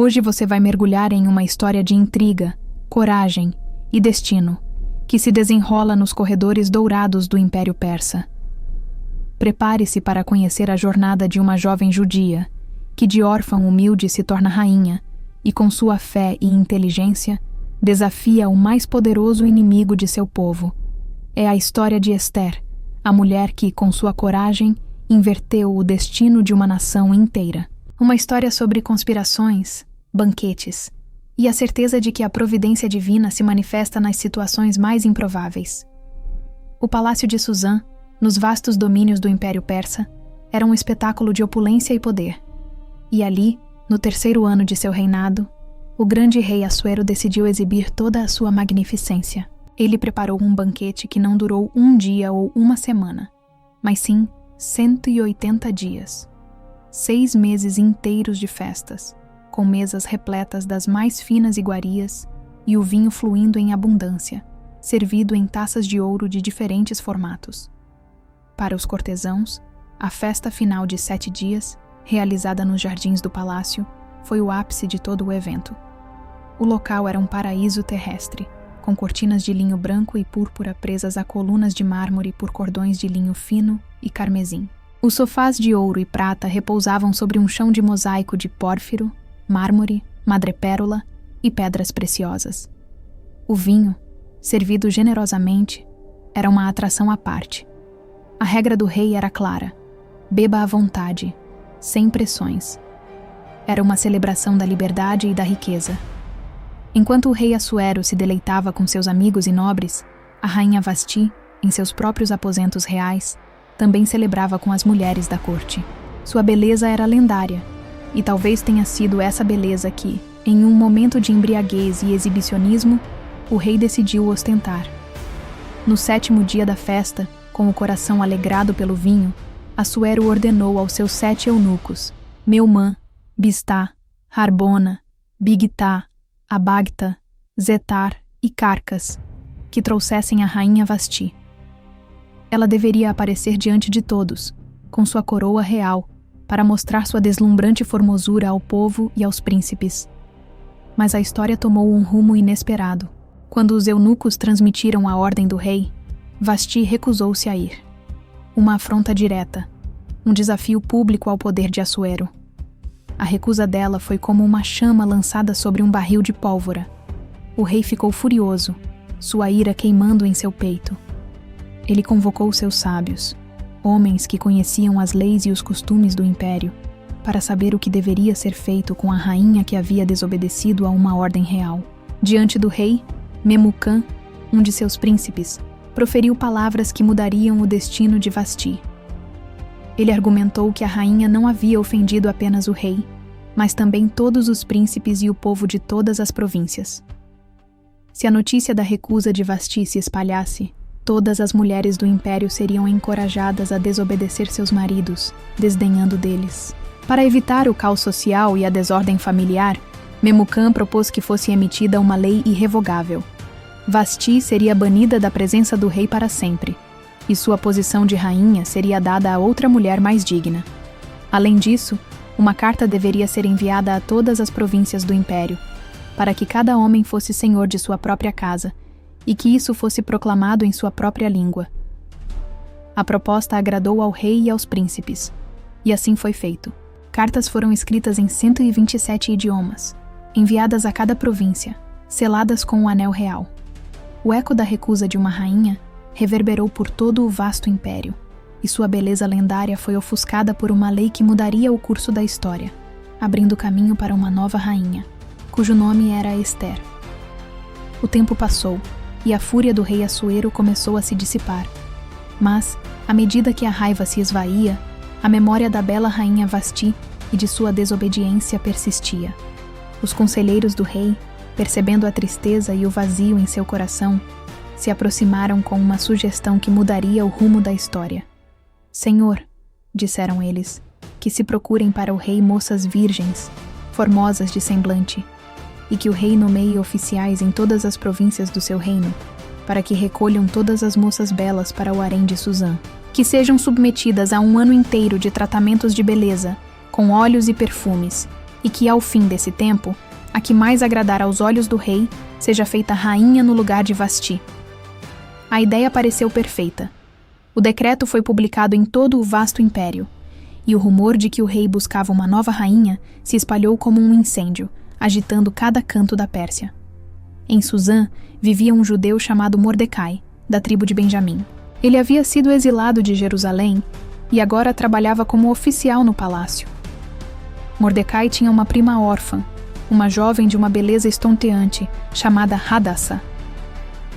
Hoje você vai mergulhar em uma história de intriga, coragem e destino, que se desenrola nos corredores dourados do Império Persa. Prepare-se para conhecer a jornada de uma jovem judia, que de órfã humilde se torna rainha e, com sua fé e inteligência, desafia o mais poderoso inimigo de seu povo. É a história de Esther, a mulher que, com sua coragem, inverteu o destino de uma nação inteira. Uma história sobre conspirações, banquetes e a certeza de que a providência divina se manifesta nas situações mais improváveis. O palácio de Suzã, nos vastos domínios do Império Persa, era um espetáculo de opulência e poder. E ali, no 3º ano de seu reinado, o grande rei Assuero decidiu exibir toda a sua magnificência. Ele preparou um banquete que não durou um dia ou uma semana, mas sim 180 dias. 6 meses inteiros de festas, com mesas repletas das mais finas iguarias e o vinho fluindo em abundância, servido em taças de ouro de diferentes formatos. Para os cortesãos, a festa final de 7 dias, realizada nos jardins do palácio, foi o ápice de todo o evento. O local era um paraíso terrestre, com cortinas de linho branco e púrpura presas a colunas de mármore por cordões de linho fino e carmesim. Os sofás de ouro e prata repousavam sobre um chão de mosaico de pórfiro, mármore, madrepérola e pedras preciosas. O vinho, servido generosamente, era uma atração à parte. A regra do rei era clara: beba à vontade, sem pressões. Era uma celebração da liberdade e da riqueza. Enquanto o rei Assuero se deleitava com seus amigos e nobres, a rainha Vasti, em seus próprios aposentos reais, também celebrava com as mulheres da corte. Sua beleza era lendária, e talvez tenha sido essa beleza que, em um momento de embriaguez e exibicionismo, o rei decidiu ostentar. No 7º dia da festa, com o coração alegrado pelo vinho, Assuero ordenou aos seus 7 eunucos, Meumã, Bistá, Harbona, Bigtá, Abagta, Zetar e Carcas, que trouxessem a rainha Vasti. Ela deveria aparecer diante de todos, com sua coroa real, para mostrar sua deslumbrante formosura ao povo e aos príncipes. Mas a história tomou um rumo inesperado. Quando os eunucos transmitiram a ordem do rei, Vasti recusou-se a ir. Uma afronta direta, um desafio público ao poder de Assuero. A recusa dela foi como uma chama lançada sobre um barril de pólvora. O rei ficou furioso, sua ira queimando em seu peito. Ele convocou seus sábios, homens que conheciam as leis e os costumes do império, para saber o que deveria ser feito com a rainha que havia desobedecido a uma ordem real. Diante do rei, Memucã, um de seus príncipes, proferiu palavras que mudariam o destino de Vasti. Ele argumentou que a rainha não havia ofendido apenas o rei, mas também todos os príncipes e o povo de todas as províncias. Se a notícia da recusa de Vasti se espalhasse, todas as mulheres do império seriam encorajadas a desobedecer seus maridos, desdenhando deles. Para evitar o caos social e a desordem familiar, Memucã propôs que fosse emitida uma lei irrevogável. Vasti seria banida da presença do rei para sempre, e sua posição de rainha seria dada a outra mulher mais digna. Além disso, uma carta deveria ser enviada a todas as províncias do império, para que cada homem fosse senhor de sua própria casa, e que isso fosse proclamado em sua própria língua. A proposta agradou ao rei e aos príncipes, e assim foi feito. Cartas foram escritas em 127 idiomas, enviadas a cada província, seladas com o anel real. O eco da recusa de uma rainha reverberou por todo o vasto império, e sua beleza lendária foi ofuscada por uma lei que mudaria o curso da história, abrindo caminho para uma nova rainha, cujo nome era Esther. O tempo passou, e a fúria do rei Assuero começou a se dissipar. Mas, à medida que a raiva se esvaía, a memória da bela rainha Vasti e de sua desobediência persistia. Os conselheiros do rei, percebendo a tristeza e o vazio em seu coração, se aproximaram com uma sugestão que mudaria o rumo da história. Senhor, disseram eles, que se procurem para o rei moças virgens, formosas de semblante, e que o rei nomeie oficiais em todas as províncias do seu reino, para que recolham todas as moças belas para o harém de Suzã, que sejam submetidas a um ano inteiro de tratamentos de beleza, com óleos e perfumes, e que, ao fim desse tempo, a que mais agradar aos olhos do rei seja feita rainha no lugar de Vasti. A ideia pareceu perfeita. O decreto foi publicado em todo o vasto império, e o rumor de que o rei buscava uma nova rainha se espalhou como um incêndio, agitando cada canto da Pérsia. Em Suzã vivia um judeu chamado Mordecai, da tribo de Benjamim. Ele havia sido exilado de Jerusalém e agora trabalhava como oficial no palácio. Mordecai tinha uma prima órfã, uma jovem de uma beleza estonteante, chamada Hadassa.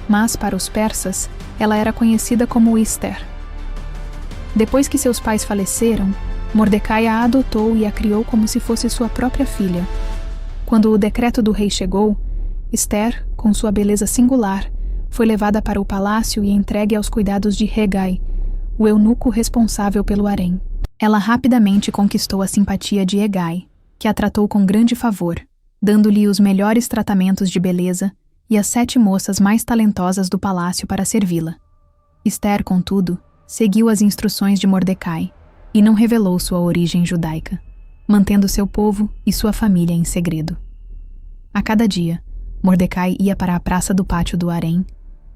Mas, para os persas, ela era conhecida como Ester. Depois que seus pais faleceram, Mordecai a adotou e a criou como se fosse sua própria filha. Quando o decreto do rei chegou, Ester, com sua beleza singular, foi levada para o palácio e entregue aos cuidados de Hegai, o eunuco responsável pelo harém. Ela rapidamente conquistou a simpatia de Hegai, que a tratou com grande favor, dando-lhe os melhores tratamentos de beleza e as 7 moças mais talentosas do palácio para servi-la. Ester, contudo, seguiu as instruções de Mordecai e não revelou sua origem judaica, mantendo seu povo e sua família em segredo. A cada dia, Mordecai ia para a praça do pátio do harém,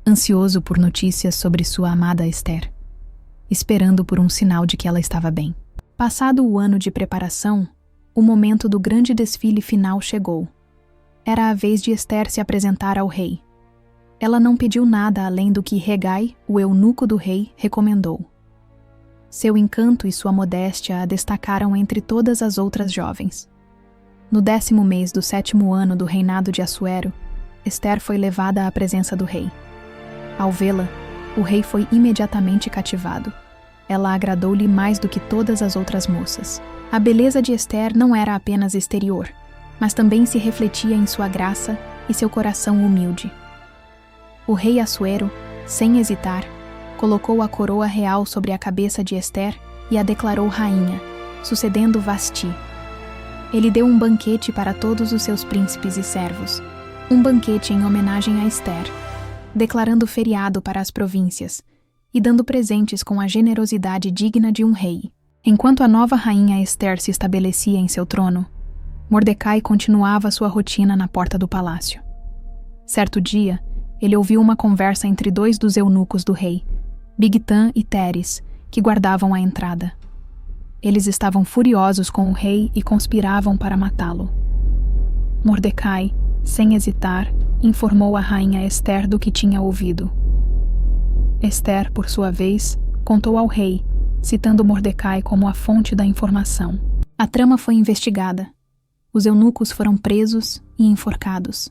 ansioso por notícias sobre sua amada Ester, esperando por um sinal de que ela estava bem. Passado o ano de preparação, o momento do grande desfile final chegou. Era a vez de Ester se apresentar ao rei. Ela não pediu nada além do que Hegai, o eunuco do rei, recomendou. Seu encanto e sua modéstia a destacaram entre todas as outras jovens. No 10º mês do 7º ano do reinado de Assuero, Ester foi levada à presença do rei. Ao vê-la, o rei foi imediatamente cativado. Ela agradou-lhe mais do que todas as outras moças. A beleza de Ester não era apenas exterior, mas também se refletia em sua graça e seu coração humilde. O rei Assuero, sem hesitar, colocou a coroa real sobre a cabeça de Ester e a declarou rainha, sucedendo Vasti. Ele deu um banquete para todos os seus príncipes e servos, um banquete em homenagem a Ester, declarando feriado para as províncias e dando presentes com a generosidade digna de um rei. Enquanto a nova rainha Ester se estabelecia em seu trono, Mordecai continuava sua rotina na porta do palácio. Certo dia, ele ouviu uma conversa entre 2 dos eunucos do rei, Bigtan e Teres, que guardavam a entrada. Eles estavam furiosos com o rei e conspiravam para matá-lo. Mordecai, sem hesitar, informou a rainha Ester do que tinha ouvido. Ester, por sua vez, contou ao rei, citando Mordecai como a fonte da informação. A trama foi investigada. Os eunucos foram presos e enforcados.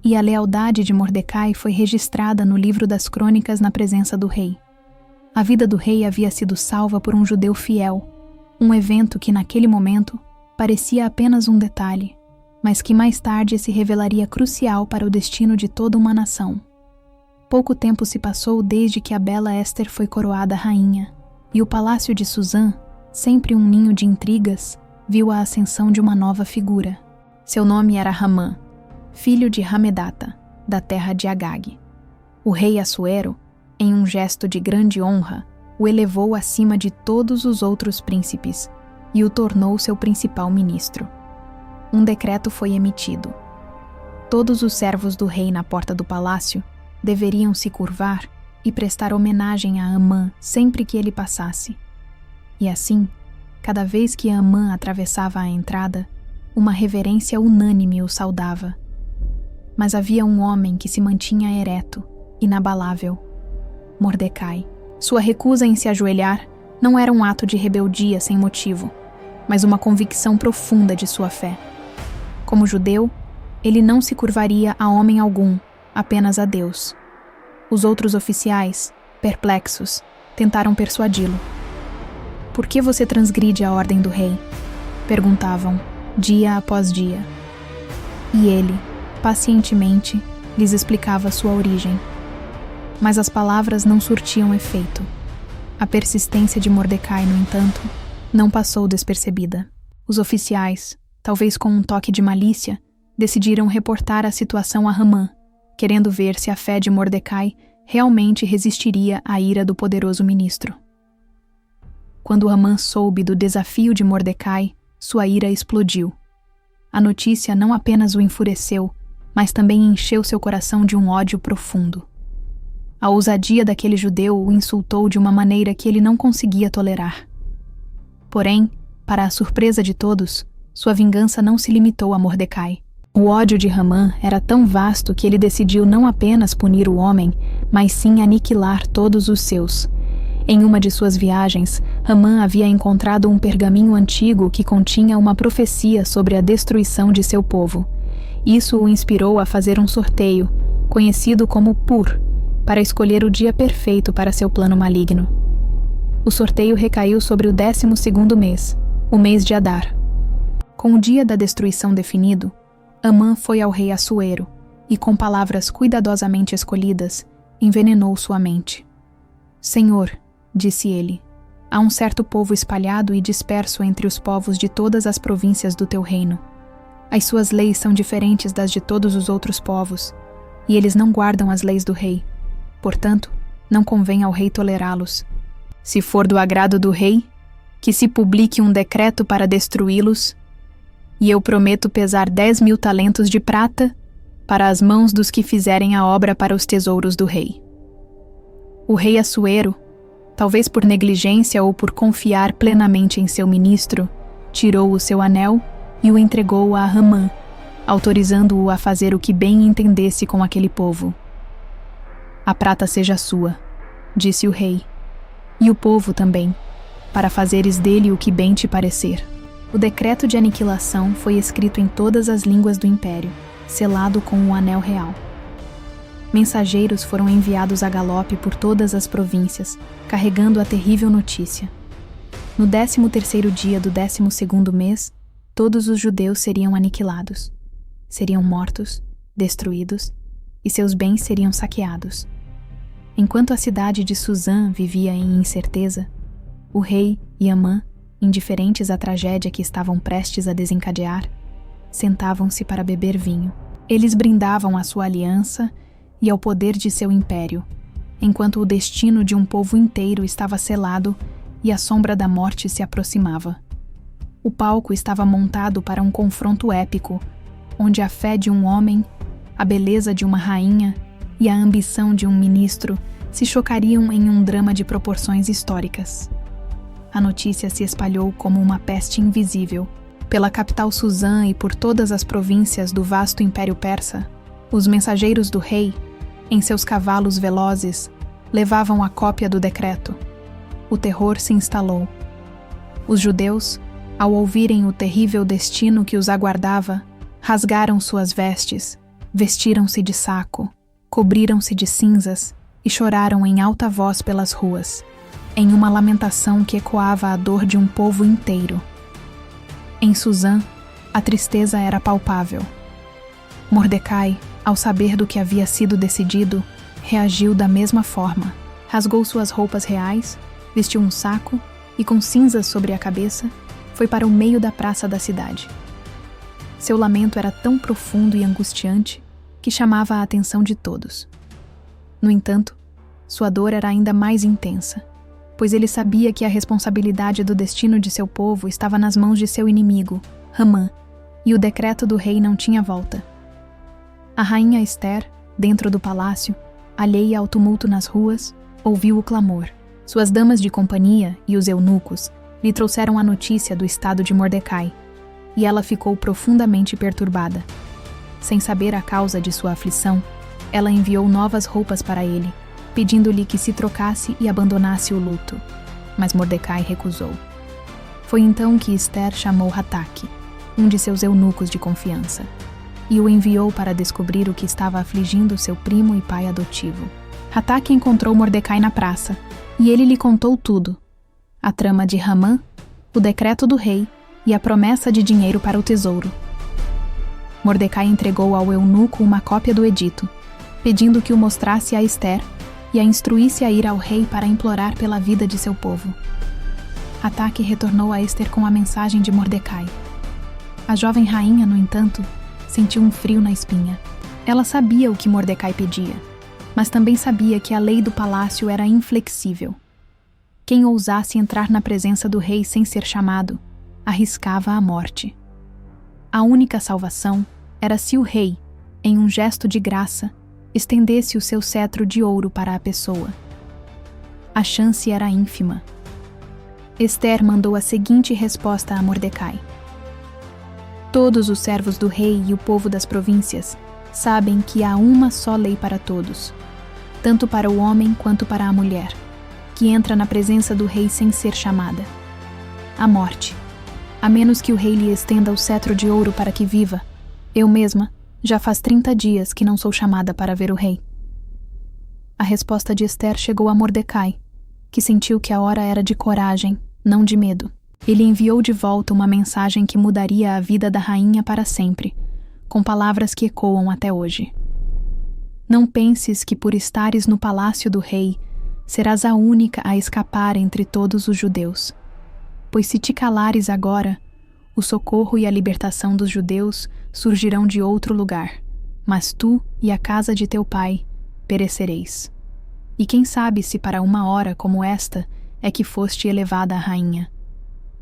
E a lealdade de Mordecai foi registrada no livro das crônicas na presença do rei. A vida do rei havia sido salva por um judeu fiel, um evento que naquele momento parecia apenas um detalhe, mas que mais tarde se revelaria crucial para o destino de toda uma nação. Pouco tempo se passou desde que a bela Ester foi coroada rainha, e o palácio de Suzã, sempre um ninho de intrigas, viu a ascensão de uma nova figura. Seu nome era Ramã, filho de Hamedata, da terra de Agag. O rei Assuero, em um gesto de grande honra, o elevou acima de todos os outros príncipes e o tornou seu principal ministro. Um decreto foi emitido. Todos os servos do rei na porta do palácio deveriam se curvar e prestar homenagem a Amã sempre que ele passasse. E assim, cada vez que Amã atravessava a entrada, uma reverência unânime o saudava. Mas havia um homem que se mantinha ereto, inabalável: Mordecai. Sua recusa em se ajoelhar não era um ato de rebeldia sem motivo, mas uma convicção profunda de sua fé. Como judeu, ele não se curvaria a homem algum, apenas a Deus. Os outros oficiais, perplexos, tentaram persuadi-lo. Por que você transgride a ordem do rei? Perguntavam, dia após dia. E ele, pacientemente, lhes explicava sua origem. Mas as palavras não surtiam efeito. A persistência de Mordecai, no entanto, não passou despercebida. Os oficiais, talvez com um toque de malícia, decidiram reportar a situação a Ramã, querendo ver se a fé de Mordecai realmente resistiria à ira do poderoso ministro. Quando Ramã soube do desafio de Mordecai, sua ira explodiu. A notícia não apenas o enfureceu, mas também encheu seu coração de um ódio profundo. A ousadia daquele judeu o insultou de uma maneira que ele não conseguia tolerar. Porém, para a surpresa de todos, sua vingança não se limitou a Mordecai. O ódio de Hamã era tão vasto que ele decidiu não apenas punir o homem, mas sim aniquilar todos os seus. Em uma de suas viagens, Hamã havia encontrado um pergaminho antigo que continha uma profecia sobre a destruição de seu povo. Isso o inspirou a fazer um sorteio, conhecido como Pur, para escolher o dia perfeito para seu plano maligno. O sorteio recaiu sobre o 12º mês, o mês de Adar. Com o dia da destruição definido, Amã foi ao rei Assuero e, com palavras cuidadosamente escolhidas, envenenou sua mente. Senhor, disse ele, há um certo povo espalhado e disperso entre os povos de todas as províncias do teu reino. As suas leis são diferentes das de todos os outros povos, e eles não guardam as leis do rei. Portanto, não convém ao rei tolerá-los. Se for do agrado do rei, que se publique um decreto para destruí-los, e eu prometo pesar 10.000 talentos de prata para as mãos dos que fizerem a obra para os tesouros do rei. O rei Assuero, talvez por negligência ou por confiar plenamente em seu ministro, tirou o seu anel e o entregou a Hamã, autorizando-o a fazer o que bem entendesse com aquele povo. A prata seja sua, disse o rei, e o povo também, para fazeres dele o que bem te parecer. O decreto de aniquilação foi escrito em todas as línguas do império, selado com o anel real. Mensageiros foram enviados a galope por todas as províncias, carregando a terrível notícia. No 13º dia do 12º mês, todos os judeus seriam aniquilados. Seriam mortos, destruídos, e seus bens seriam saqueados. Enquanto a cidade de Suzã vivia em incerteza, o rei e Amã, indiferentes à tragédia que estavam prestes a desencadear, sentavam-se para beber vinho. Eles brindavam à sua aliança e ao poder de seu império, enquanto o destino de um povo inteiro estava selado e a sombra da morte se aproximava. O palco estava montado para um confronto épico, onde a fé de um homem, a beleza de uma rainha e a ambição de um ministro se chocariam em um drama de proporções históricas. A notícia se espalhou como uma peste invisível. Pela capital Suzã e por todas as províncias do vasto Império Persa, os mensageiros do rei, em seus cavalos velozes, levavam a cópia do decreto. O terror se instalou. Os judeus, ao ouvirem o terrível destino que os aguardava, rasgaram suas vestes, vestiram-se de saco, cobriram-se de cinzas e choraram em alta voz pelas ruas, em uma lamentação que ecoava a dor de um povo inteiro. Em Suzã, a tristeza era palpável. Mordecai, ao saber do que havia sido decidido, reagiu da mesma forma. Rasgou suas roupas reais, vestiu um saco e, com cinzas sobre a cabeça, foi para o meio da praça da cidade. Seu lamento era tão profundo e angustiante que chamava a atenção de todos. No entanto, sua dor era ainda mais intensa, pois ele sabia que a responsabilidade do destino de seu povo estava nas mãos de seu inimigo, Hamã, e o decreto do rei não tinha volta. A rainha Ester, dentro do palácio, alheia ao tumulto nas ruas, ouviu o clamor. Suas damas de companhia e os eunucos lhe trouxeram a notícia do estado de Mordecai, e ela ficou profundamente perturbada. Sem saber a causa de sua aflição, ela enviou novas roupas para ele, pedindo-lhe que se trocasse e abandonasse o luto. Mas Mordecai recusou. Foi então que Ester chamou Hataque, um de seus eunucos de confiança, e o enviou para descobrir o que estava afligindo seu primo e pai adotivo. Hataque encontrou Mordecai na praça, e ele lhe contou tudo: a trama de Hamã, o decreto do rei e a promessa de dinheiro para o tesouro. Mordecai entregou ao eunuco uma cópia do edito, pedindo que o mostrasse a Ester e a instruísse a ir ao rei para implorar pela vida de seu povo. Hataque retornou a Ester com a mensagem de Mordecai. A jovem rainha, no entanto, sentiu um frio na espinha. Ela sabia o que Mordecai pedia, mas também sabia que a lei do palácio era inflexível. Quem ousasse entrar na presença do rei sem ser chamado, arriscava a morte. A única salvação era se o rei, em um gesto de graça, estendesse o seu cetro de ouro para a pessoa. A chance era ínfima. Ester mandou a seguinte resposta a Mordecai: Todos os servos do rei e o povo das províncias sabem que há uma só lei para todos, tanto para o homem quanto para a mulher, que entra na presença do rei sem ser chamada: a morte, a menos que o rei lhe estenda o cetro de ouro para que viva. Eu mesma, já faz 30 dias que não sou chamada para ver o rei. A resposta de Ester chegou a Mordecai, que sentiu que a hora era de coragem, não de medo. Ele enviou de volta uma mensagem que mudaria a vida da rainha para sempre, com palavras que ecoam até hoje. Não penses que por estares no palácio do rei, serás a única a escapar entre todos os judeus. Pois se te calares agora, o socorro e a libertação dos judeus surgirão de outro lugar, mas tu e a casa de teu pai perecereis. E quem sabe se para uma hora como esta é que foste elevada a rainha.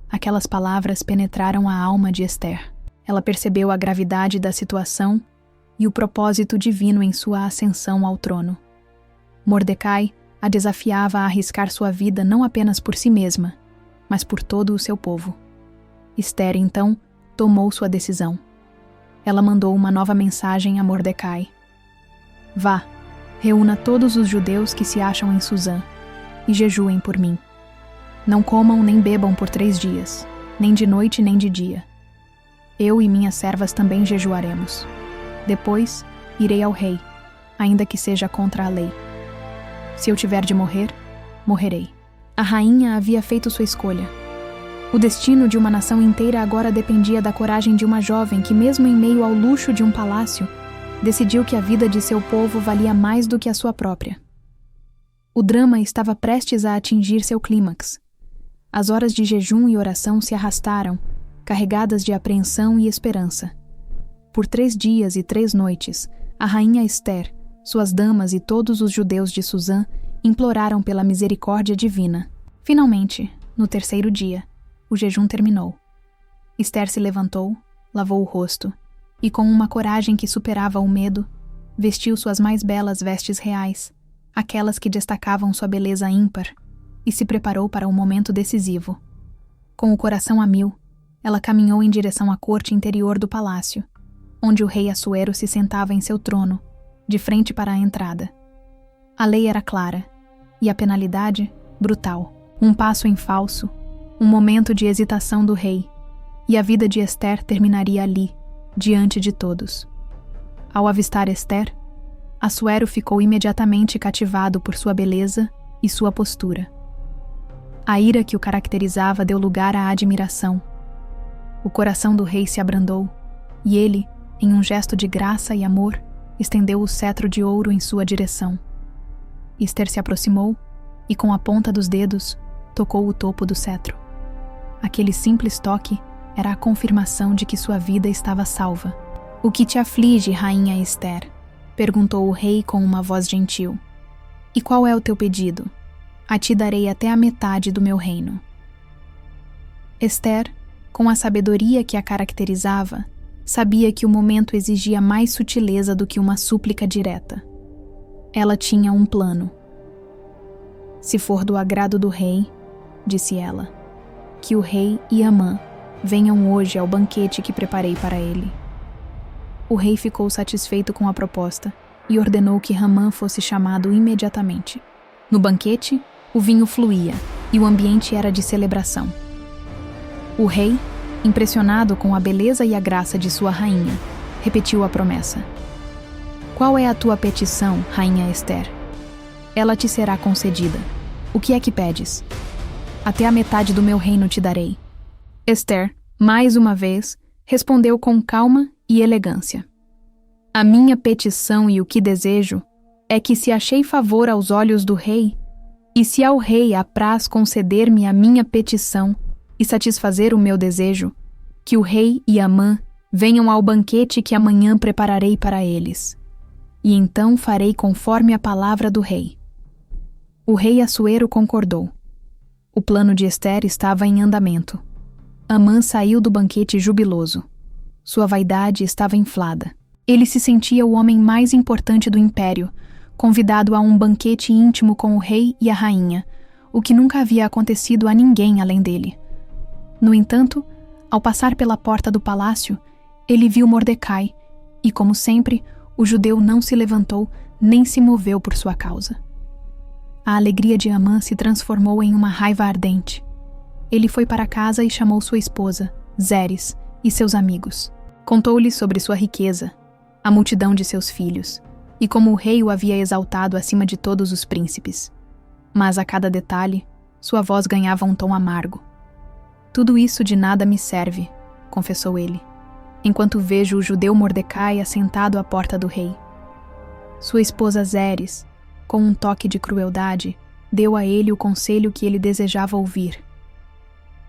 Aquelas palavras penetraram a alma de Ester. Ela percebeu a gravidade da situação e o propósito divino em sua ascensão ao trono. Mordecai a desafiava a arriscar sua vida não apenas por si mesma, mas por todo o seu povo. Ester, então, tomou sua decisão. Ela mandou uma nova mensagem a Mordecai: Vá, reúna todos os judeus que se acham em Suzã e jejuem por mim. Não comam nem bebam por 3 dias, nem de noite nem de dia. Eu e minhas servas também jejuaremos. Depois, irei ao rei, ainda que seja contra a lei. Se eu tiver de morrer, morrerei. A rainha havia feito sua escolha. O destino de uma nação inteira agora dependia da coragem de uma jovem que, mesmo em meio ao luxo de um palácio, decidiu que a vida de seu povo valia mais do que a sua própria. O drama estava prestes a atingir seu clímax. As horas de jejum e oração se arrastaram, carregadas de apreensão e esperança. Por 3 dias e 3 noites, a rainha Ester, suas damas e todos os judeus de Suzã imploraram pela misericórdia divina. Finalmente, no 3º dia, o jejum terminou. Ester se levantou, lavou o rosto e, com uma coragem que superava o medo, vestiu suas mais belas vestes reais, aquelas que destacavam sua beleza ímpar, e se preparou para o momento decisivo. Com o coração a mil, ela caminhou em direção à corte interior do palácio, onde o rei Assuero se sentava em seu trono, de frente para a entrada. A lei era clara, e a penalidade, brutal. Um passo em falso, um momento de hesitação do rei, e a vida de Ester terminaria ali, diante de todos. Ao avistar Ester, Assuero ficou imediatamente cativado por sua beleza e sua postura. A ira que o caracterizava deu lugar à admiração. O coração do rei se abrandou, e ele, em um gesto de graça e amor, estendeu o cetro de ouro em sua direção. Ester se aproximou e, com a ponta dos dedos, tocou o topo do cetro. Aquele simples toque era a confirmação de que sua vida estava salva. "O que te aflige, rainha Ester?" perguntou o rei com uma voz gentil. "E qual é o teu pedido? A ti darei até a metade do meu reino." Ester, com a sabedoria que a caracterizava, sabia que o momento exigia mais sutileza do que uma súplica direta. Ela tinha um plano. "Se for do agrado do rei," disse ela, "que o rei e Amã venham hoje ao banquete que preparei para ele." O rei ficou satisfeito com a proposta e ordenou que Ramã fosse chamado imediatamente. No banquete, o vinho fluía e o ambiente era de celebração. O rei, impressionado com a beleza e a graça de sua rainha, repetiu a promessa. "Qual é a tua petição, rainha Ester? Ela te será concedida. O que é que pedes?" "Até a metade do meu reino te darei." Ester, mais uma vez, respondeu com calma e elegância. "A minha petição e o que desejo é que, se achei favor aos olhos do rei, e se ao rei apraz conceder-me a minha petição e satisfazer o meu desejo, que o rei e Amã venham ao banquete que amanhã prepararei para eles. E então farei conforme a palavra do rei." O rei Assuero concordou. O plano de Ester estava em andamento. Amã saiu do banquete jubiloso. Sua vaidade estava inflada. Ele se sentia o homem mais importante do império, convidado a um banquete íntimo com o rei e a rainha, o que nunca havia acontecido a ninguém além dele. No entanto, ao passar pela porta do palácio, ele viu Mordecai e, como sempre, o judeu não se levantou nem se moveu por sua causa. A alegria de Amã se transformou em uma raiva ardente. Ele foi para casa e chamou sua esposa, Zeres, e seus amigos. Contou-lhes sobre sua riqueza, a multidão de seus filhos, e como o rei o havia exaltado acima de todos os príncipes. Mas a cada detalhe, sua voz ganhava um tom amargo. "Tudo isso de nada me serve", confessou ele, enquanto vejo o judeu Mordecai assentado à porta do rei. Sua esposa Zeres, com um toque de crueldade, deu a ele o conselho que ele desejava ouvir: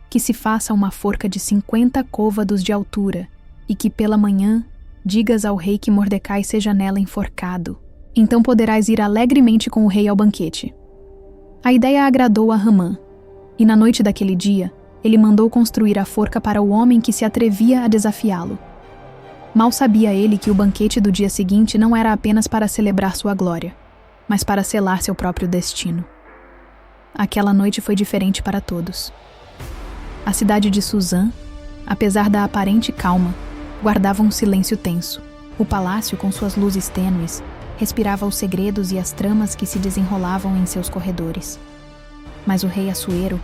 que se faça uma forca de 50 côvados de altura e que pela manhã digas ao rei que Mordecai seja nela enforcado. Então poderás ir alegremente com o rei ao banquete. A ideia agradou a Hamã, e na noite daquele dia, ele mandou construir a forca para o homem que se atrevia a desafiá-lo. Mal sabia ele que o banquete do dia seguinte não era apenas para celebrar sua glória, mas para selar seu próprio destino. Aquela noite foi diferente para todos. A cidade de Suzã, apesar da aparente calma, guardava um silêncio tenso. O palácio, com suas luzes tênues, respirava os segredos e as tramas que se desenrolavam em seus corredores. Mas o rei Assuero,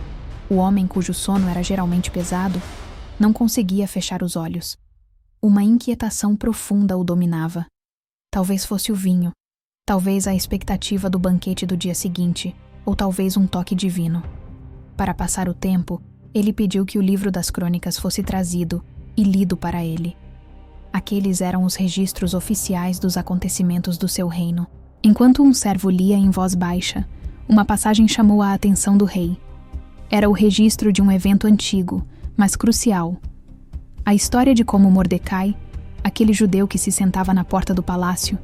o homem cujo sono era geralmente pesado, não conseguia fechar os olhos. Uma inquietação profunda o dominava. Talvez fosse o vinho, talvez a expectativa do banquete do dia seguinte, ou talvez um toque divino. Para passar o tempo, ele pediu que o livro das crônicas fosse trazido e lido para ele. Aqueles eram os registros oficiais dos acontecimentos do seu reino. Enquanto um servo lia em voz baixa, uma passagem chamou a atenção do rei. Era o registro de um evento antigo, mas crucial. A história de como Mordecai, aquele judeu que se sentava na porta do palácio,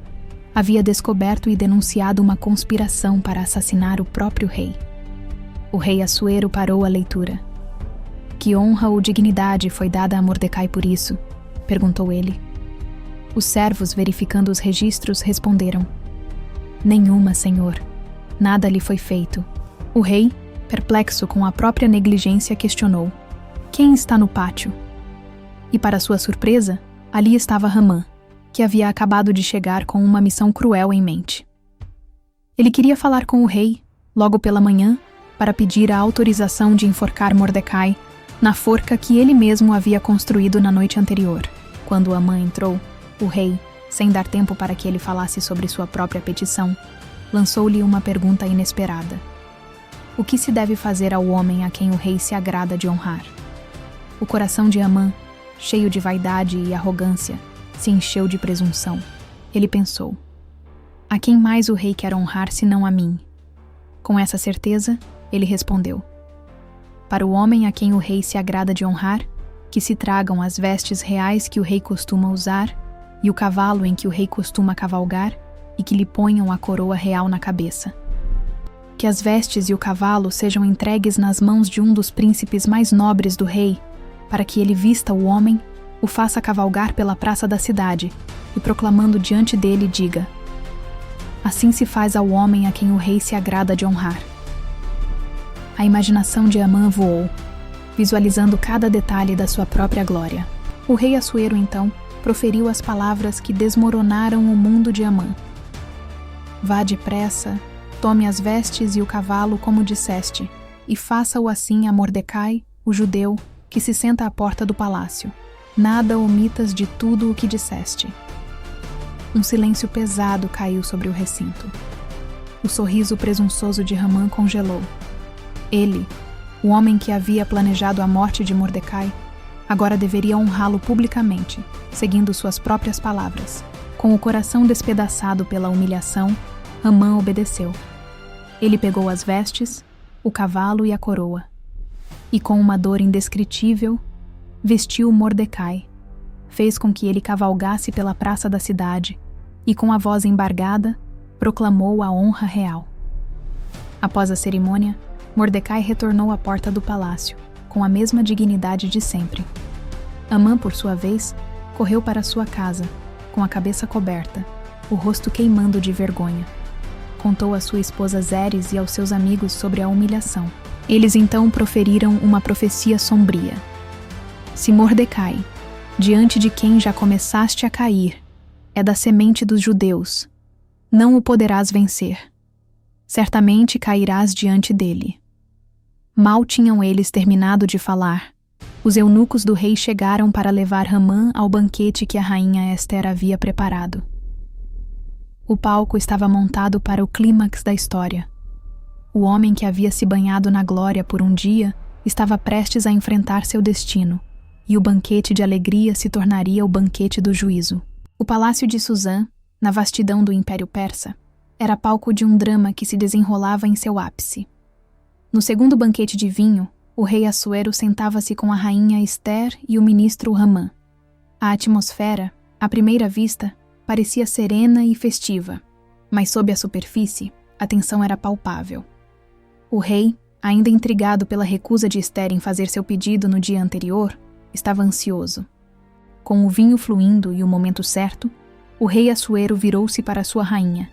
havia descoberto e denunciado uma conspiração para assassinar o próprio rei. O rei Assuero parou a leitura. "Que honra ou dignidade foi dada a Mordecai por isso?", perguntou ele. Os servos, verificando os registros, responderam: "Nenhuma, senhor. Nada lhe foi feito." O rei, perplexo com a própria negligência, questionou: "Quem está no pátio?" E, para sua surpresa, ali estava Hamã, que havia acabado de chegar com uma missão cruel em mente. Ele queria falar com o rei, logo pela manhã, para pedir a autorização de enforcar Mordecai na forca que ele mesmo havia construído na noite anterior. Quando Hamã entrou, o rei, sem dar tempo para que ele falasse sobre sua própria petição, lançou-lhe uma pergunta inesperada: "O que se deve fazer ao homem a quem o rei se agrada de honrar?" O coração de Hamã, cheio de vaidade e arrogância, se encheu de presunção. Ele pensou: "A quem mais o rei quer honrar senão a mim?" Com essa certeza, ele respondeu: "Para o homem a quem o rei se agrada de honrar, que se tragam as vestes reais que o rei costuma usar e o cavalo em que o rei costuma cavalgar e que lhe ponham a coroa real na cabeça. Que as vestes e o cavalo sejam entregues nas mãos de um dos príncipes mais nobres do rei, para que ele vista o homem, o faça cavalgar pela praça da cidade e, proclamando diante dele, diga: assim se faz ao homem a quem o rei se agrada de honrar." A imaginação de Hamã voou, visualizando cada detalhe da sua própria glória. O rei Assuero, então, proferiu as palavras que desmoronaram o mundo de Hamã. "Vá depressa, tome as vestes e o cavalo como disseste, e faça-o assim a Mordecai, o judeu, que se senta à porta do palácio. Nada omitas de tudo o que disseste." Um silêncio pesado caiu sobre o recinto. O sorriso presunçoso de Hamã congelou. Ele, o homem que havia planejado a morte de Mordecai, agora deveria honrá-lo publicamente, seguindo suas próprias palavras. Com o coração despedaçado pela humilhação, Hamã obedeceu. Ele pegou as vestes, o cavalo e a coroa, e com uma dor indescritível, vestiu Mordecai, fez com que ele cavalgasse pela praça da cidade e, com a voz embargada, proclamou a honra real. Após a cerimônia, Mordecai retornou à porta do palácio, com a mesma dignidade de sempre. Hamã, por sua vez, correu para sua casa, com a cabeça coberta, o rosto queimando de vergonha. Contou à sua esposa Zeres e aos seus amigos sobre a humilhação. Eles então proferiram uma profecia sombria. Se Mordecai, diante de quem já começaste a cair, é da semente dos judeus, não o poderás vencer. Certamente cairás diante dele. Mal tinham eles terminado de falar, os eunucos do rei chegaram para levar Hamã ao banquete que a rainha Ester havia preparado. O palco estava montado para o clímax da história. O homem que havia se banhado na glória por um dia estava prestes a enfrentar seu destino, e o banquete de alegria se tornaria o banquete do juízo. O palácio de Suzã, na vastidão do Império Persa, era palco de um drama que se desenrolava em seu ápice. No segundo banquete de vinho, o rei Assuero sentava-se com a rainha Ester e o ministro Hamã. A atmosfera, à primeira vista, parecia serena e festiva, mas sob a superfície, a tensão era palpável. O rei, ainda intrigado pela recusa de Ester em fazer seu pedido no dia anterior, estava ansioso. Com o vinho fluindo e o momento certo, o rei Assuero virou-se para sua rainha.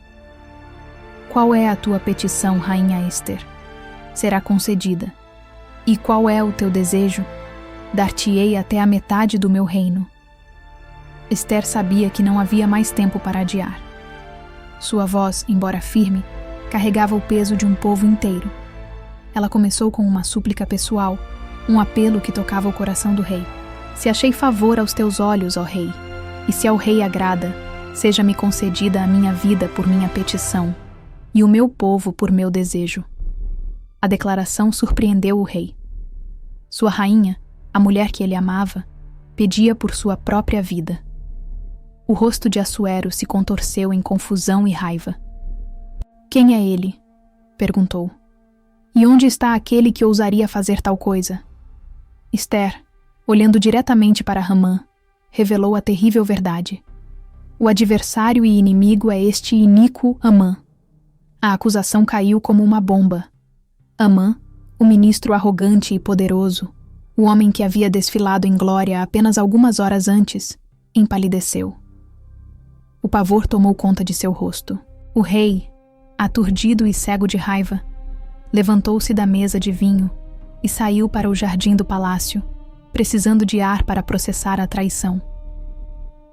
Qual é a tua petição, rainha Ester? Será concedida. E qual é o teu desejo? Dar-te-ei até a metade do meu reino. Ester sabia que não havia mais tempo para adiar. Sua voz, embora firme, carregava o peso de um povo inteiro. Ela começou com uma súplica pessoal, um apelo que tocava o coração do rei. Se achei favor aos teus olhos, ó rei, e se ao rei agrada, seja-me concedida a minha vida por minha petição, e o meu povo por meu desejo. A declaração surpreendeu o rei. Sua rainha, a mulher que ele amava, pedia por sua própria vida. O rosto de Assuero se contorceu em confusão e raiva. Quem é ele? Perguntou. E onde está aquele que ousaria fazer tal coisa? Ester, olhando diretamente para Hamã, revelou a terrível verdade. O adversário e inimigo é este iníquo Hamã. A acusação caiu como uma bomba. Hamã, o ministro arrogante e poderoso, o homem que havia desfilado em glória apenas algumas horas antes, empalideceu. O pavor tomou conta de seu rosto. O rei, aturdido e cego de raiva, levantou-se da mesa de vinho e saiu para o jardim do palácio, precisando de ar para processar a traição.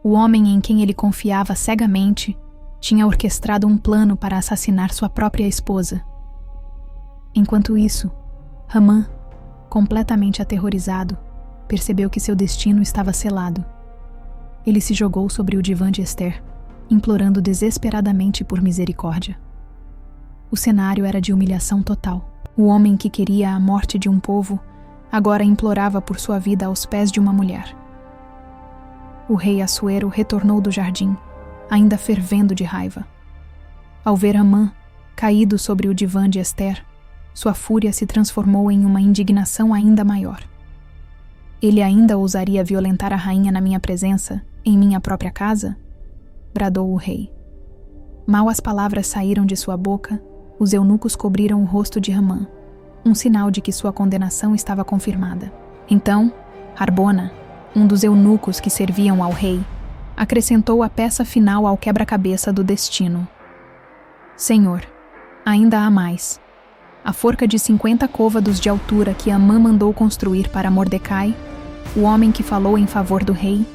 O homem em quem ele confiava cegamente tinha orquestrado um plano para assassinar sua própria esposa. Enquanto isso, Hamã, completamente aterrorizado, percebeu que seu destino estava selado. Ele se jogou sobre o divã de Ester, implorando desesperadamente por misericórdia. O cenário era de humilhação total. O homem que queria a morte de um povo agora implorava por sua vida aos pés de uma mulher. O rei Assuero retornou do jardim, ainda fervendo de raiva. Ao ver Hamã caído sobre o divã de Ester, sua fúria se transformou em uma indignação ainda maior. Ele ainda ousaria violentar a rainha na minha presença, em minha própria casa? Bradou o rei. Mal as palavras saíram de sua boca, os eunucos cobriram o rosto de Hamã, um sinal de que sua condenação estava confirmada. Então, Harbona, um dos eunucos que serviam ao rei, acrescentou a peça final ao quebra-cabeça do destino. Senhor, ainda há mais. A forca de 50 côvados de altura que Hamã mandou construir para Mordecai, o homem que falou em favor do rei,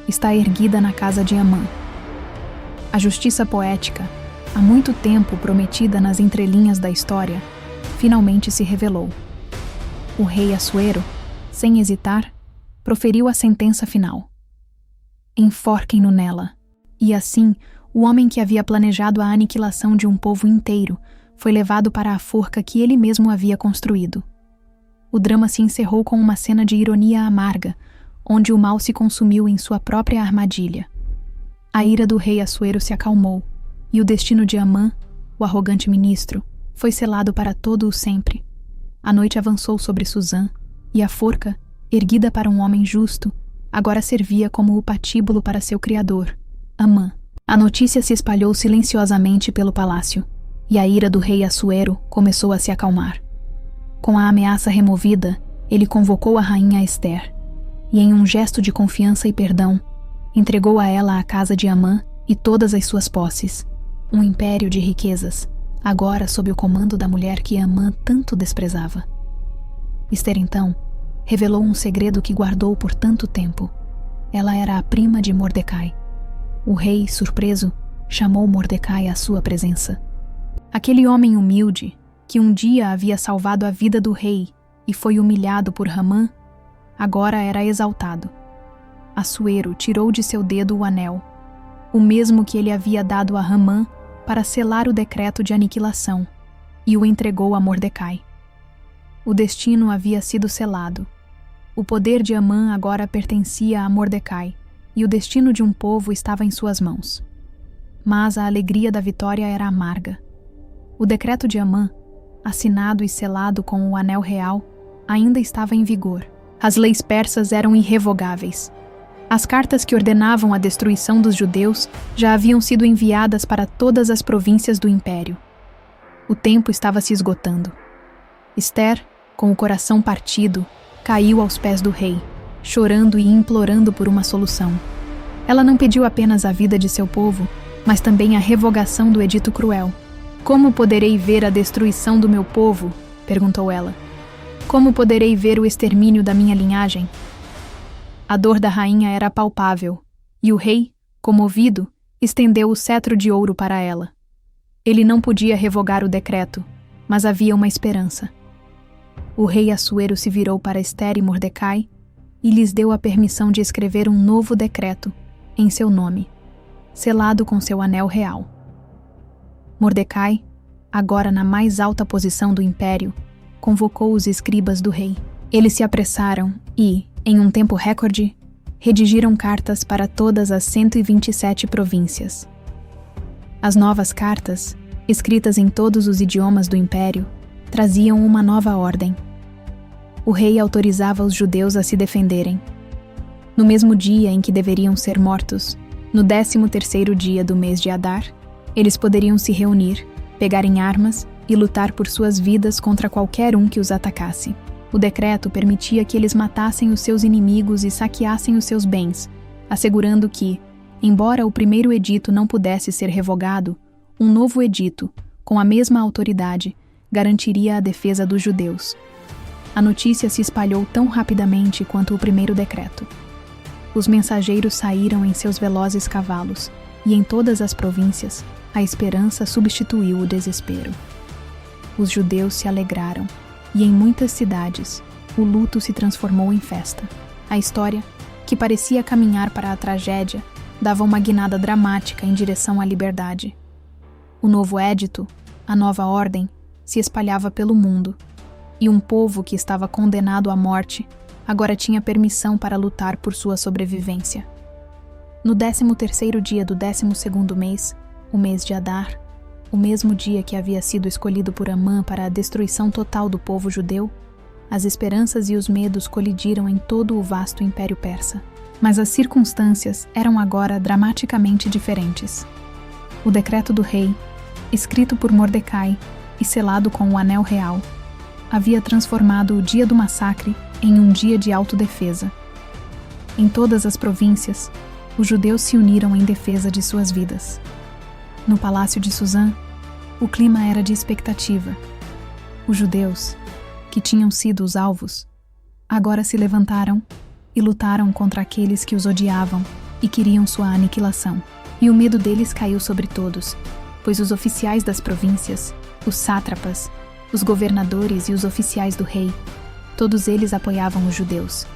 está erguida na casa de Hamã. A justiça poética, há muito tempo prometida nas entrelinhas da história, finalmente se revelou. O rei Assuero, sem hesitar, proferiu a sentença final. Enforquem-no nela. E assim, o homem que havia planejado a aniquilação de um povo inteiro foi levado para a forca que ele mesmo havia construído. O drama se encerrou com uma cena de ironia amarga, onde o mal se consumiu em sua própria armadilha. A ira do rei Assuero se acalmou, e o destino de Hamã, o arrogante ministro, foi selado para todo o sempre. A noite avançou sobre Suzã, e a forca, erguida para um homem justo, agora servia como o patíbulo para seu criador, Hamã. A notícia se espalhou silenciosamente pelo palácio, e a ira do rei Assuero começou a se acalmar. Com a ameaça removida, ele convocou a rainha Ester, e em um gesto de confiança e perdão, Entregou a ela a casa de Amã e todas as suas posses, um império de riquezas, agora sob o comando da mulher que Amã tanto desprezava. Ester, então, revelou um segredo que guardou por tanto tempo. Ela era a prima de Mordecai. O rei, surpreso, chamou Mordecai à sua presença. Aquele homem humilde, que um dia havia salvado a vida do rei e foi humilhado por Hamã, agora era exaltado. Assuero tirou de seu dedo o anel, o mesmo que ele havia dado a Hamã para selar o decreto de aniquilação, e o entregou a Mordecai. O destino havia sido selado. O poder de Amã agora pertencia a Mordecai, e o destino de um povo estava em suas mãos. Mas a alegria da vitória era amarga. O decreto de Amã, assinado e selado com o anel real, ainda estava em vigor. As leis persas eram irrevogáveis. As cartas que ordenavam a destruição dos judeus já haviam sido enviadas para todas as províncias do império. O tempo estava se esgotando. Ester, com o coração partido, caiu aos pés do rei, chorando e implorando por uma solução. Ela não pediu apenas a vida de seu povo, mas também a revogação do edito cruel. "Como poderei ver a destruição do meu povo?", perguntou ela. "Como poderei ver o extermínio da minha linhagem?" A dor da rainha era palpável, e o rei, comovido, estendeu o cetro de ouro para ela. Ele não podia revogar o decreto, mas havia uma esperança. O rei Assuero se virou para Ester e Mordecai e lhes deu a permissão de escrever um novo decreto, em seu nome, selado com seu anel real. Mordecai, agora na mais alta posição do império, convocou os escribas do rei. Eles se apressaram e, em um tempo recorde, redigiram cartas para todas as 127 províncias. As novas cartas, escritas em todos os idiomas do império, traziam uma nova ordem. O rei autorizava os judeus a se defenderem. No mesmo dia em que deveriam ser mortos, no 13º dia do mês de Adar, eles poderiam se reunir, pegarem armas e lutar por suas vidas contra qualquer um que os atacasse. O decreto permitia que eles matassem os seus inimigos e saqueassem os seus bens, assegurando que, embora o primeiro edito não pudesse ser revogado, um novo edito, com a mesma autoridade, garantiria a defesa dos judeus. A notícia se espalhou tão rapidamente quanto o primeiro decreto. Os mensageiros saíram em seus velozes cavalos, e em todas as províncias, a esperança substituiu o desespero. Os judeus se alegraram, e em muitas cidades, o luto se transformou em festa. A história, que parecia caminhar para a tragédia, dava uma guinada dramática em direção à liberdade. O novo édito, a nova ordem, se espalhava pelo mundo, e um povo que estava condenado à morte agora tinha permissão para lutar por sua sobrevivência. No 13º dia do 12º mês, o mês de Adar, o mesmo dia que havia sido escolhido por Amã para a destruição total do povo judeu, as esperanças e os medos colidiram em todo o vasto Império Persa. Mas as circunstâncias eram agora dramaticamente diferentes. O decreto do rei, escrito por Mordecai e selado com o anel real, havia transformado o dia do massacre em um dia de autodefesa. Em todas as províncias, os judeus se uniram em defesa de suas vidas. No palácio de Suzã, o clima era de expectativa. Os judeus, que tinham sido os alvos, agora se levantaram e lutaram contra aqueles que os odiavam e queriam sua aniquilação. E o medo deles caiu sobre todos, pois os oficiais das províncias, os sátrapas, os governadores e os oficiais do rei, todos eles apoiavam os judeus.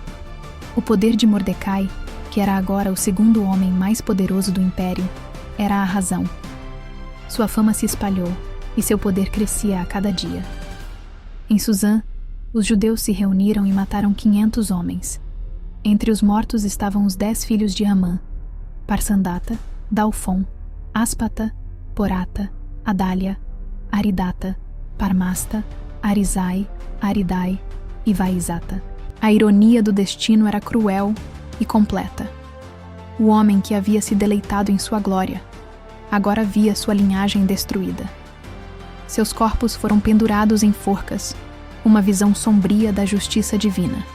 O poder de Mordecai, que era agora o segundo homem mais poderoso do império, era a razão. Sua fama se espalhou e seu poder crescia a cada dia. Em Suzã, os judeus se reuniram e mataram 500 homens. Entre os mortos estavam os 10 filhos de Amã: Parsandata, Dalfon, Áspata, Porata, Adália, Aridata, Parmasta, Arizai, Aridai e Vaizata. A ironia do destino era cruel e completa. O homem que havia se deleitado em sua glória, agora via sua linhagem destruída. Seus corpos foram pendurados em forcas, uma visão sombria da justiça divina.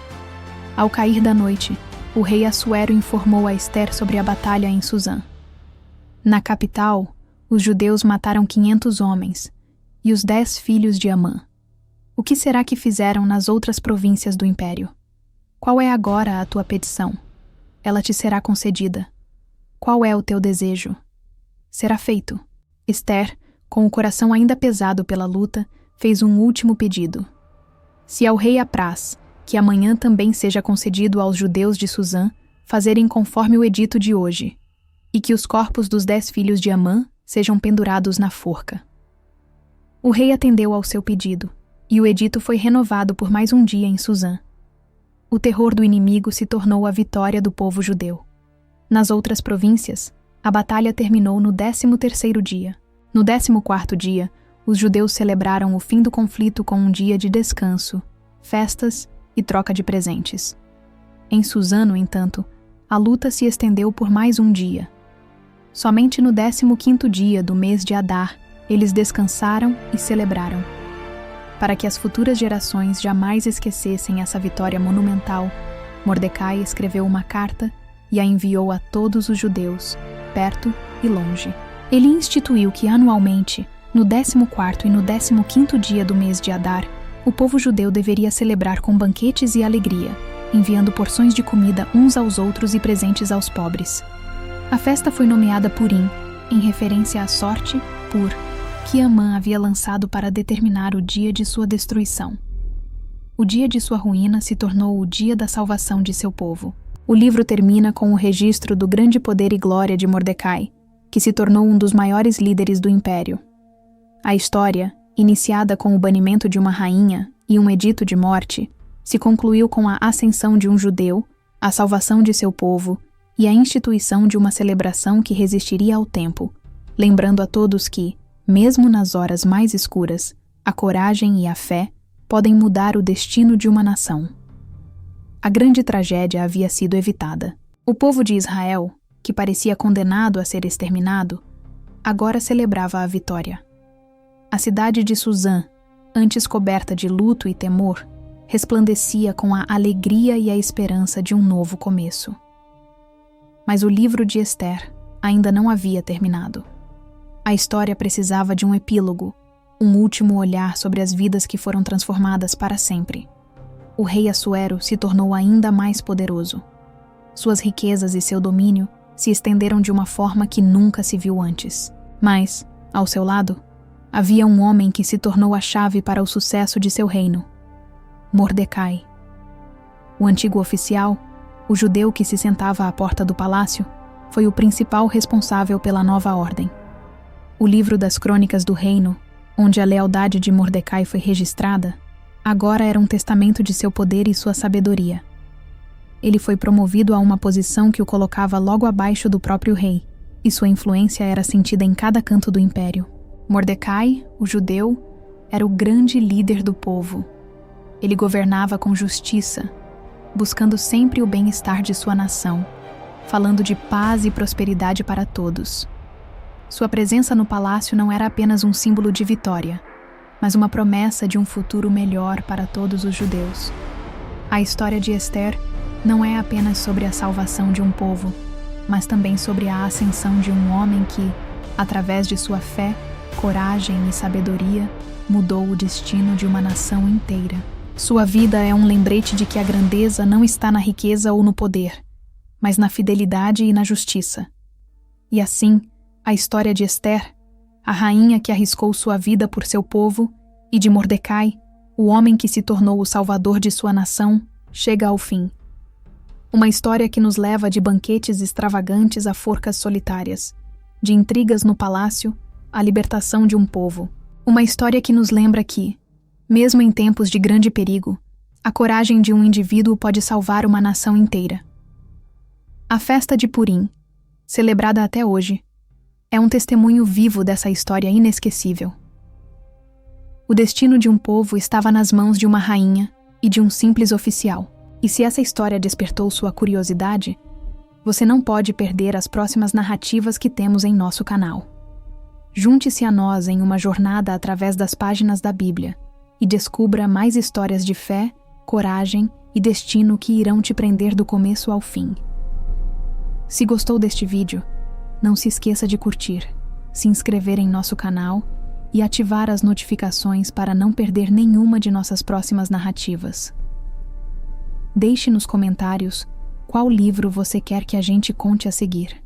Ao cair da noite, o rei Assuero informou a Ester sobre a batalha em Susã. Na capital, os judeus mataram 500 homens e os 10 filhos de Amã. O que será que fizeram nas outras províncias do império? Qual é agora a tua petição? Ela te será concedida. Qual é o teu desejo? Será feito. Ester, com o coração ainda pesado pela luta, fez um último pedido. Se ao rei apraz que amanhã também seja concedido aos judeus de Susã fazerem conforme o edito de hoje, e que os corpos dos 10 filhos de Amã sejam pendurados na forca. O rei atendeu ao seu pedido, e o edito foi renovado por mais um dia em Susã. O terror do inimigo se tornou a vitória do povo judeu. Nas outras províncias, a batalha terminou no 13º dia. No 14º dia, os judeus celebraram o fim do conflito com um dia de descanso, festas e troca de presentes. Em Susã, no entanto, a luta se estendeu por mais um dia. Somente no 15º dia do mês de Adar, eles descansaram e celebraram. Para que as futuras gerações jamais esquecessem essa vitória monumental, Mordecai escreveu uma carta e a enviou a todos os judeus, perto e longe. Ele instituiu que anualmente, no 14º e no 15º dia do mês de Adar, o povo judeu deveria celebrar com banquetes e alegria, enviando porções de comida uns aos outros e presentes aos pobres. A festa foi nomeada Purim, em referência à sorte, Pur, que Amã havia lançado para determinar o dia de sua destruição. O dia de sua ruína se tornou o dia da salvação de seu povo. O livro termina com o registro do grande poder e glória de Mordecai, que se tornou um dos maiores líderes do império. A história, iniciada com o banimento de uma rainha e um edito de morte, se concluiu com a ascensão de um judeu, a salvação de seu povo e a instituição de uma celebração que resistiria ao tempo, lembrando a todos que, mesmo nas horas mais escuras, a coragem e a fé podem mudar o destino de uma nação. A grande tragédia havia sido evitada. O povo de Israel, que parecia condenado a ser exterminado, agora celebrava a vitória. A cidade de Susã, antes coberta de luto e temor, resplandecia com a alegria e a esperança de um novo começo. Mas o livro de Ester ainda não havia terminado. A história precisava de um epílogo, um último olhar sobre as vidas que foram transformadas para sempre. O rei Assuero se tornou ainda mais poderoso. Suas riquezas e seu domínio se estenderam de uma forma que nunca se viu antes. Mas, ao seu lado, havia um homem que se tornou a chave para o sucesso de seu reino: Mordecai. O antigo oficial, o judeu que se sentava à porta do palácio, foi o principal responsável pela nova ordem. O livro das crônicas do reino, onde a lealdade de Mordecai foi registrada, agora era um testamento de seu poder e sua sabedoria. Ele foi promovido a uma posição que o colocava logo abaixo do próprio rei, e sua influência era sentida em cada canto do império. Mordecai, o judeu, era o grande líder do povo. Ele governava com justiça, buscando sempre o bem-estar de sua nação, falando de paz e prosperidade para todos. Sua presença no palácio não era apenas um símbolo de vitória, mas uma promessa de um futuro melhor para todos os judeus. A história de Ester não é apenas sobre a salvação de um povo, mas também sobre a ascensão de um homem que, através de sua fé, coragem e sabedoria, mudou o destino de uma nação inteira. Sua vida é um lembrete de que a grandeza não está na riqueza ou no poder, mas na fidelidade e na justiça. E assim, a história de Ester, a rainha que arriscou sua vida por seu povo, e de Mordecai, o homem que se tornou o salvador de sua nação, chega ao fim. Uma história que nos leva de banquetes extravagantes a forcas solitárias, de intrigas no palácio à libertação de um povo. Uma história que nos lembra que, mesmo em tempos de grande perigo, a coragem de um indivíduo pode salvar uma nação inteira. A festa de Purim, celebrada até hoje, é um testemunho vivo dessa história inesquecível. O destino de um povo estava nas mãos de uma rainha e de um simples oficial. E se essa história despertou sua curiosidade, você não pode perder as próximas narrativas que temos em nosso canal. Junte-se a nós em uma jornada através das páginas da Bíblia e descubra mais histórias de fé, coragem e destino que irão te prender do começo ao fim. Se gostou deste vídeo, não se esqueça de curtir, se inscrever em nosso canal e ativar as notificações para não perder nenhuma de nossas próximas narrativas. Deixe nos comentários qual livro você quer que a gente conte a seguir.